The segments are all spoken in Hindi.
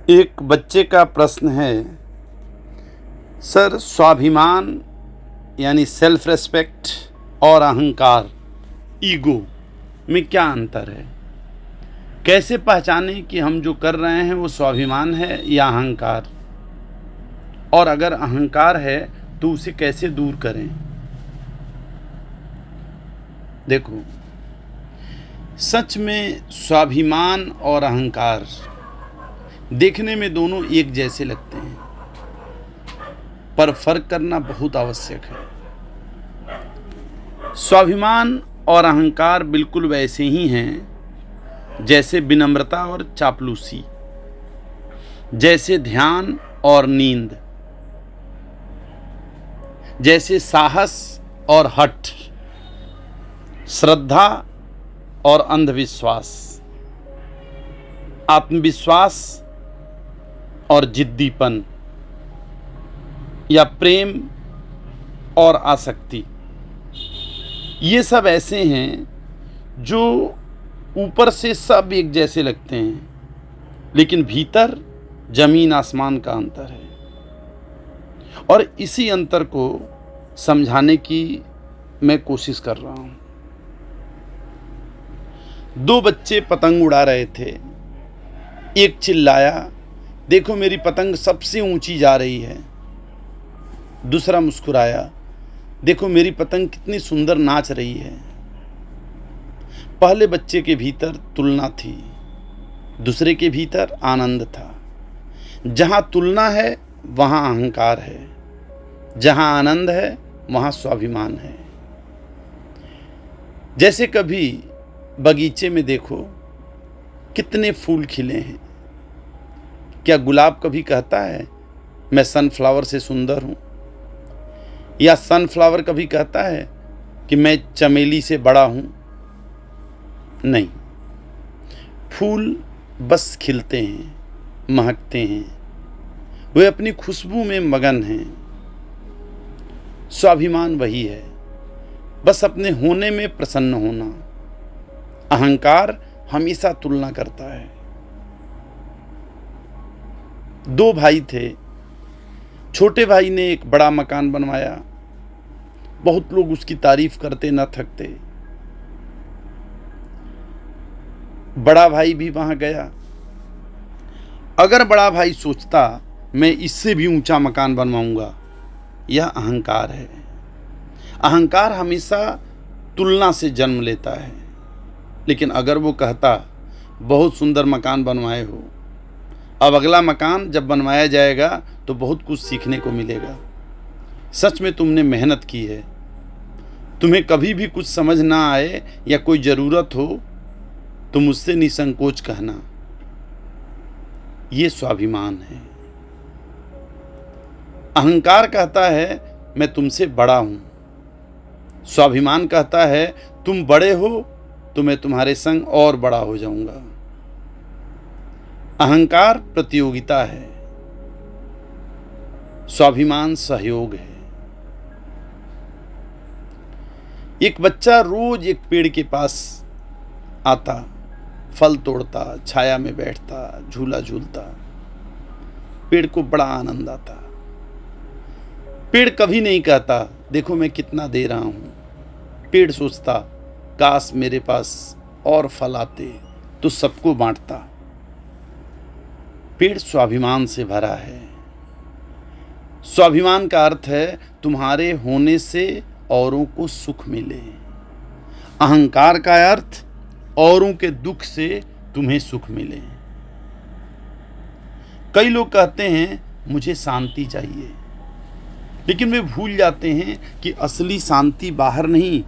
एक बच्चे का प्रश्न है, सर स्वाभिमान यानी सेल्फ रेस्पेक्ट और अहंकार ईगो में क्या अंतर है? कैसे पहचानें कि हम जो कर रहे हैं वो स्वाभिमान है या अहंकार? और अगर अहंकार है तो उसे कैसे दूर करें? देखो, सच में स्वाभिमान और अहंकार देखने में दोनों एक जैसे लगते हैं, पर फर्क करना बहुत आवश्यक है। स्वाभिमान और अहंकार बिल्कुल वैसे ही हैं जैसे विनम्रता और चापलूसी, जैसे ध्यान और नींद, जैसे साहस और हठ, श्रद्धा और अंधविश्वास, आत्मविश्वास और जिद्दीपन, या प्रेम और आसक्ति। ये सब ऐसे हैं जो ऊपर से सब एक जैसे लगते हैं, लेकिन भीतर जमीन आसमान का अंतर है। और इसी अंतर को समझाने की मैं कोशिश कर रहा हूँ। दो बच्चे पतंग उड़ा रहे थे। एक चिल्लाया, देखो मेरी पतंग सबसे ऊंची जा रही है। दूसरा मुस्कुराया, देखो मेरी पतंग कितनी सुंदर नाच रही है। पहले बच्चे के भीतर तुलना थी, दूसरे के भीतर आनंद था। जहां तुलना है वहां अहंकार है, जहां आनंद है वहां स्वाभिमान है। जैसे कभी बगीचे में देखो कितने फूल खिले हैं। क्या गुलाब कभी कहता है मैं सनफ्लावर से सुंदर हूं? या सनफ्लावर कभी कहता है कि मैं चमेली से बड़ा हूं? नहीं, फूल बस खिलते हैं, महकते हैं, वे अपनी खुशबू में मगन हैं। स्वाभिमान वही है, बस अपने होने में प्रसन्न होना। अहंकार हमेशा तुलना करता है। दो भाई थे। छोटे भाई ने एक बड़ा मकान बनवाया। बहुत लोग उसकी तारीफ करते न थकते। बड़ा भाई भी वहां गया। अगर बड़ा भाई सोचता मैं इससे भी ऊंचा मकान बनवाऊंगा, यह अहंकार है। अहंकार हमेशा तुलना से जन्म लेता है। लेकिन अगर वो कहता बहुत सुंदर मकान बनवाए हो, अब अगला मकान जब बनवाया जाएगा तो बहुत कुछ सीखने को मिलेगा। सच में तुमने मेहनत की है। तुम्हें कभी भी कुछ समझ ना आए या कोई ज़रूरत हो तो मुझसे निसंकोच कहना। ये स्वाभिमान है। अहंकार कहता है मैं तुमसे बड़ा हूं। स्वाभिमान कहता है तुम बड़े हो तो मैं तुम्हारे संग और बड़ा हो जाऊंगा। अहंकार प्रतियोगिता है, स्वाभिमान सहयोग है। एक बच्चा रोज एक पेड़ के पास आता, फल तोड़ता, छाया में बैठता, झूला झूलता। पेड़ को बड़ा आनंद आता। पेड़ कभी नहीं कहता देखो मैं कितना दे रहा हूं। पेड़ सोचता काश मेरे पास और फल आते तो सबको बांटता। पेड़ स्वाभिमान से भरा है। स्वाभिमान का अर्थ है तुम्हारे होने से औरों को सुख मिले। अहंकार का अर्थ औरों के दुख से तुम्हें सुख मिले। कई लोग कहते हैं मुझे शांति चाहिए, लेकिन वे भूल जाते हैं कि असली शांति बाहर नहीं,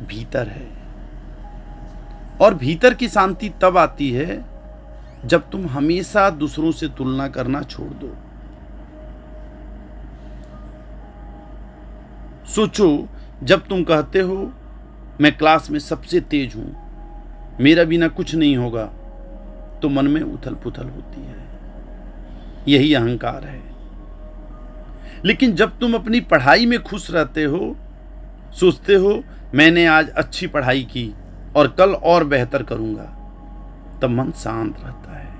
भीतर है। और भीतर की शांति तब आती है जब तुम हमेशा दूसरों से तुलना करना छोड़ दो। सोचो, जब तुम कहते हो मैं क्लास में सबसे तेज हूं, मेरा बिना कुछ नहीं होगा, तो मन में उथल पुथल होती है। यही अहंकार है। लेकिन जब तुम अपनी पढ़ाई में खुश रहते हो, सोचते हो मैंने आज अच्छी पढ़ाई की और कल और बेहतर करूंगा, तब मन शांत रहता है।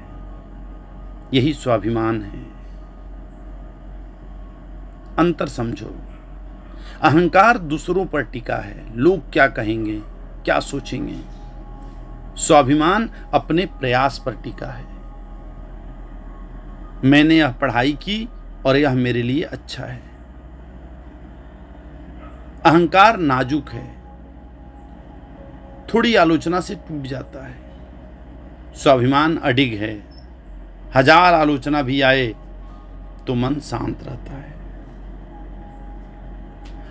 यही स्वाभिमान है। अंतर समझो। अहंकार दूसरों पर टिका है, लोग क्या कहेंगे, क्या सोचेंगे। स्वाभिमान अपने प्रयास पर टिका है। मैंने यह पढ़ाई की और यह मेरे लिए अच्छा है। अहंकार नाजुक है, थोड़ी आलोचना से टूट जाता है। स्वाभिमान अडिग है, हजार आलोचना भी आए तो मन शांत रहता है।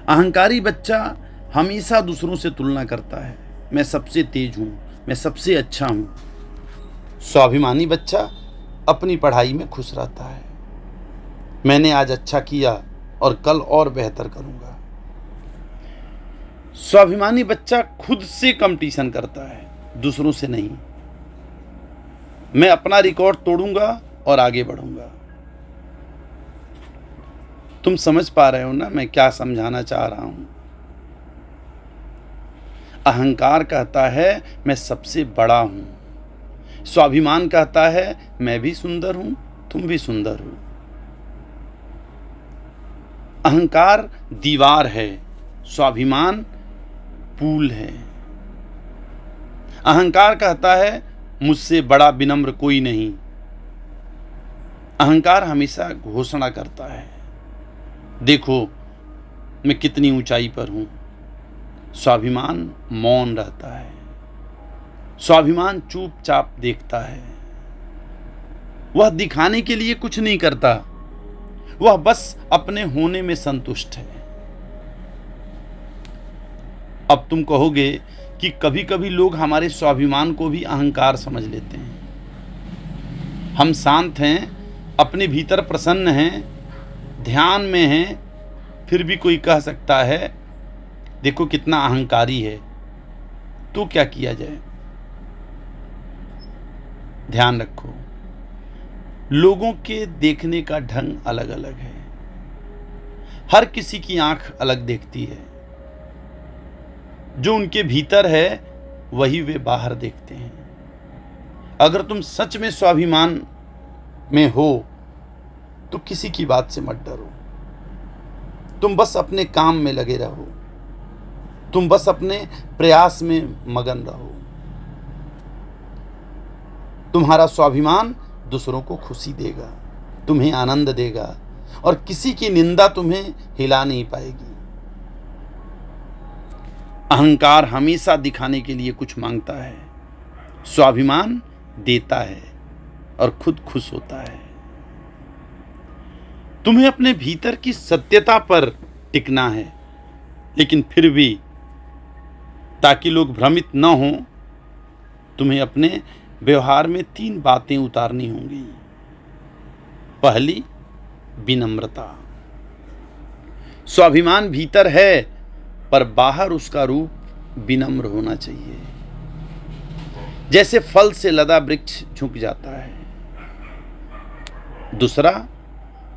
अहंकारी बच्चा हमेशा दूसरों से तुलना करता है, मैं सबसे तेज हूं, मैं सबसे अच्छा हूं। स्वाभिमानी बच्चा अपनी पढ़ाई में खुश रहता है, मैंने आज अच्छा किया और कल और बेहतर करूंगा। स्वाभिमानी बच्चा खुद से कंपटीशन करता है, दूसरों से नहीं। मैं अपना रिकॉर्ड तोड़ूंगा और आगे बढ़ूंगा। तुम समझ पा रहे हो ना मैं क्या समझाना चाह रहा हूं। अहंकार कहता है मैं सबसे बड़ा हूं, स्वाभिमान कहता है मैं भी सुंदर हूं, तुम भी सुंदर हो। अहंकार दीवार है, स्वाभिमान पुल है। अहंकार कहता है मुझसे बड़ा विनम्र कोई नहीं। अहंकार हमेशा घोषणा करता है, देखो मैं कितनी ऊंचाई पर हूं। स्वाभिमान मौन रहता है, स्वाभिमान चुपचाप देखता है। वह दिखाने के लिए कुछ नहीं करता, वह बस अपने होने में संतुष्ट है। अब तुम कहोगे कि कभी कभी लोग हमारे स्वाभिमान को भी अहंकार समझ लेते हैं। हम शांत हैं, अपने भीतर प्रसन्न हैं, ध्यान में हैं, फिर भी कोई कह सकता है देखो कितना अहंकारी है। तो क्या किया जाए? ध्यान रखो, लोगों के देखने का ढंग अलग अलग है। हर किसी की आंख अलग देखती है। जो उनके भीतर है वही वे बाहर देखते हैं। अगर तुम सच में स्वाभिमान में हो तो किसी की बात से मत डरो। तुम बस अपने काम में लगे रहो, तुम बस अपने प्रयास में मगन रहो। तुम्हारा स्वाभिमान दूसरों को खुशी देगा, तुम्हें आनंद देगा और किसी की निंदा तुम्हें हिला नहीं पाएगी। अहंकार हमेशा दिखाने के लिए कुछ मांगता है, स्वाभिमान देता है और खुद खुश होता है। तुम्हें अपने भीतर की सत्यता पर टिकना है, लेकिन फिर भी ताकि लोग भ्रमित न हों, तुम्हें अपने व्यवहार में 3 बातें उतारनी होंगी। पहली, विनम्रता। स्वाभिमान भीतर है पर बाहर उसका रूप विनम्र होना चाहिए। जैसे फल से लदा वृक्ष झुक जाता है। दूसरा,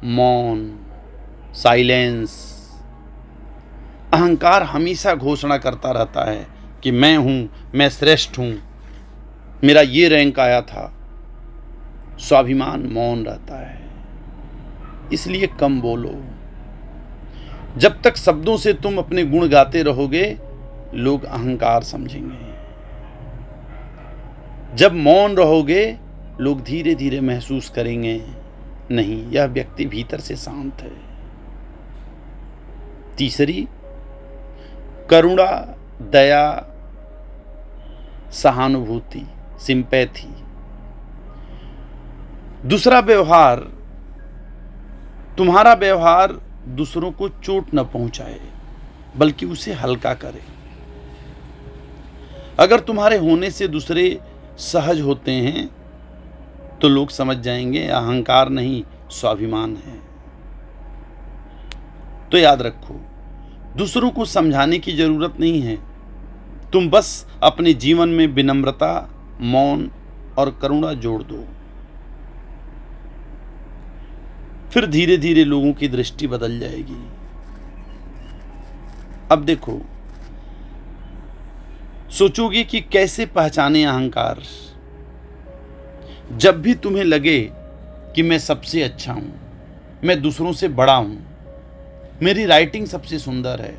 मौन, साइलेंस। अहंकार हमेशा घोषणा करता रहता है कि मैं हूं, मैं श्रेष्ठ हूं, मेरा ये रैंक आया था। स्वाभिमान मौन रहता है, इसलिए कम बोलो। जब तक शब्दों से तुम अपने गुण गाते रहोगे, लोग अहंकार समझेंगे। जब मौन रहोगे, लोग धीरे धीरे महसूस करेंगे, नहीं, यह व्यक्ति भीतर से शांत है। तीसरी, करुणा, दया, सहानुभूति, सिंपैथी। दूसरा व्यवहार, तुम्हारा व्यवहार दूसरों को चोट न पहुंचाए, बल्कि उसे हल्का करे। अगर तुम्हारे होने से दूसरे सहज होते हैं तो लोग समझ जाएंगे अहंकार नहीं, स्वाभिमान है। तो याद रखो, दूसरों को समझाने की जरूरत नहीं है। तुम बस अपने जीवन में विनम्रता, मौन और करुणा जोड़ दो। फिर धीरे धीरे लोगों की दृष्टि बदल जाएगी। अब देखो, सोचोगे कि कैसे पहचाने अहंकार। जब भी तुम्हें लगे कि मैं सबसे अच्छा हूँ, मैं दूसरों से बड़ा हूँ, मेरी राइटिंग सबसे सुंदर है,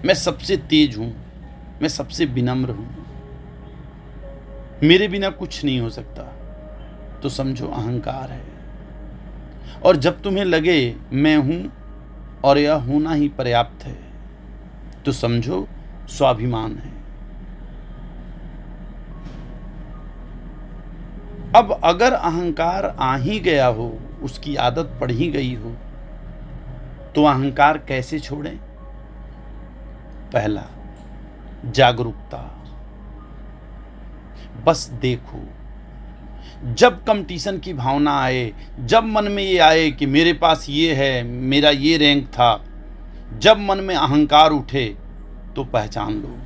मैं सबसे तेज हूँ, मैं सबसे विनम्र हूँ, मेरे बिना कुछ नहीं हो सकता, तो समझो अहंकार है। और जब तुम्हें लगे मैं हूँ और यह होना ही पर्याप्त है, तो समझो स्वाभिमान है। अब अगर अहंकार आ ही गया हो, उसकी आदत पड़ ही गई हो, तो अहंकार कैसे छोड़ें? पहला, जागरूकता। बस देखो, जब कंपटीशन की भावना आए, जब मन में ये आए कि मेरे पास ये है, मेरा ये रैंक था, जब मन में अहंकार उठे, तो पहचान लो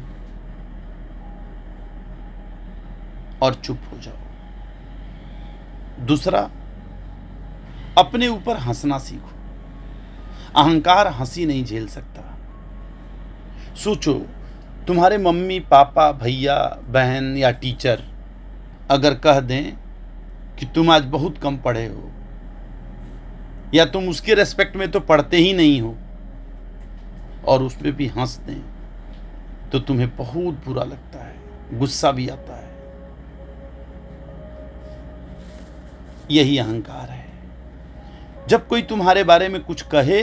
और चुप हो जाओ। दूसरा, अपने ऊपर हंसना सीखो। अहंकार हंसी नहीं झेल सकता। सोचो, तुम्हारे मम्मी पापा, भैया बहन या टीचर अगर कह दें कि तुम आज बहुत कम पढ़े हो, या तुम उसके रेस्पेक्ट में तो पढ़ते ही नहीं हो, और उस पर भी हंस दें, तो तुम्हें बहुत बुरा लगता है, गुस्सा भी आता है। यही अहंकार है। जब कोई तुम्हारे बारे में कुछ कहे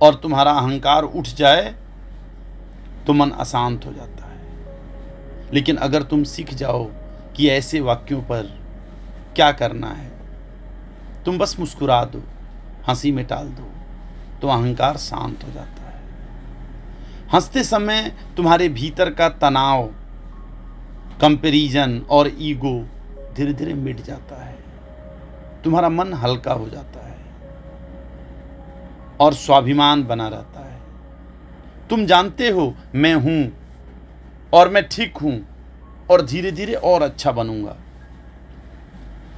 और तुम्हारा अहंकार उठ जाए, तो मन अशांत हो जाता है। लेकिन अगर तुम सीख जाओ कि ऐसे वाक्यों पर क्या करना है, तुम बस मुस्कुरा दो, हंसी में टाल दो, तो अहंकार शांत हो जाता है। हंसते समय तुम्हारे भीतर का तनाव, कंपैरिजन और ईगो धीरे धीरे मिट जाता है। तुम्हारा मन हल्का हो जाता है और स्वाभिमान बना रहता है। तुम जानते हो मैं हूं और मैं ठीक हूं, और धीरे धीरे और अच्छा बनूंगा।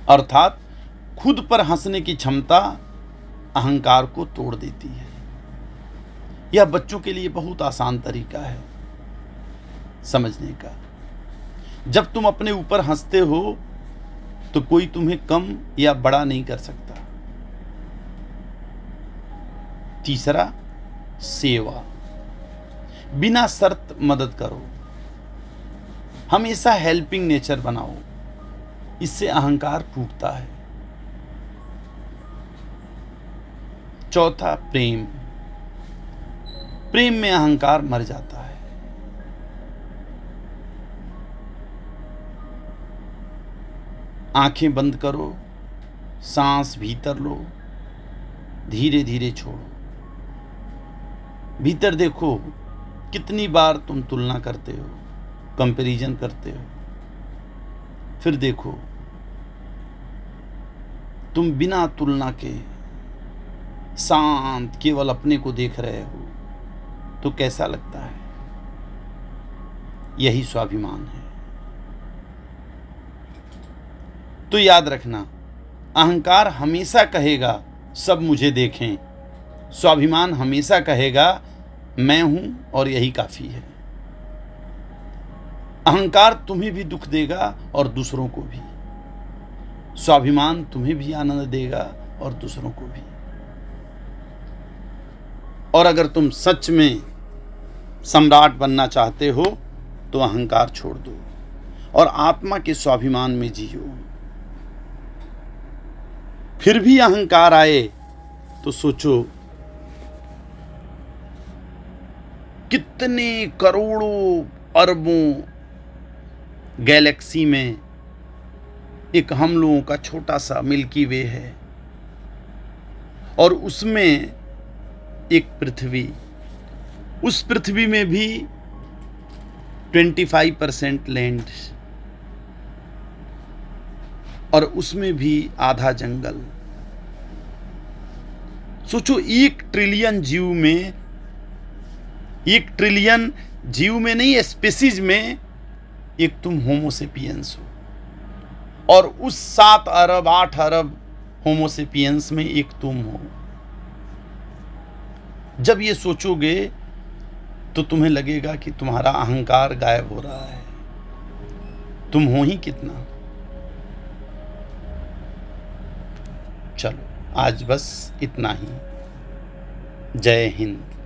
अर्थात खुद पर हंसने की क्षमता अहंकार को तोड़ देती है। यह बच्चों के लिए बहुत आसान तरीका है समझने का। जब तुम अपने ऊपर हंसते हो, तो कोई तुम्हें कम या बड़ा नहीं कर सकता। तीसरा, सेवा। बिना शर्त मदद करो। हमेशा हेल्पिंग नेचर बनाओ, इससे अहंकार टूटता है। चौथा, प्रेम। प्रेम में अहंकार मर जाता है। आंखें बंद करो, सांस भीतर लो, धीरे धीरे छोड़ो। भीतर देखो, कितनी बार तुम तुलना करते हो, कंपैरिजन करते हो। फिर देखो, तुम बिना तुलना के शांत केवल अपने को देख रहे हो, तो कैसा लगता है? यही स्वाभिमान है। तो याद रखना, अहंकार हमेशा कहेगा सब मुझे देखें, स्वाभिमान हमेशा कहेगा मैं हूं और यही काफी है। अहंकार तुम्हें भी दुख देगा और दूसरों को भी। स्वाभिमान तुम्हें भी आनंद देगा और दूसरों को भी। और अगर तुम सच में सम्राट बनना चाहते हो, तो अहंकार छोड़ दो और आत्मा के स्वाभिमान में जियो। फिर भी अहंकार आए तो सोचो, कितने करोड़ों अरबों गैलेक्सी में एक हम लोगों का छोटा सा मिल्की वे है, और उसमें एक पृथ्वी। उस पृथ्वी में भी 25% लैंड, और उसमें भी आधा जंगल। सोचो, 1 ट्रिलियन जीव में, 1 ट्रिलियन जीव में नहीं, स्पीसीज में एक तुम होमोसेपियंस हो, और उस 7 अरब 8 अरब होमोसेपियंस में एक तुम हो। जब ये सोचोगे तो तुम्हें लगेगा कि तुम्हारा अहंकार गायब हो रहा है। तुम हो ही कितना। चलो आज बस इतना ही। जय हिंद।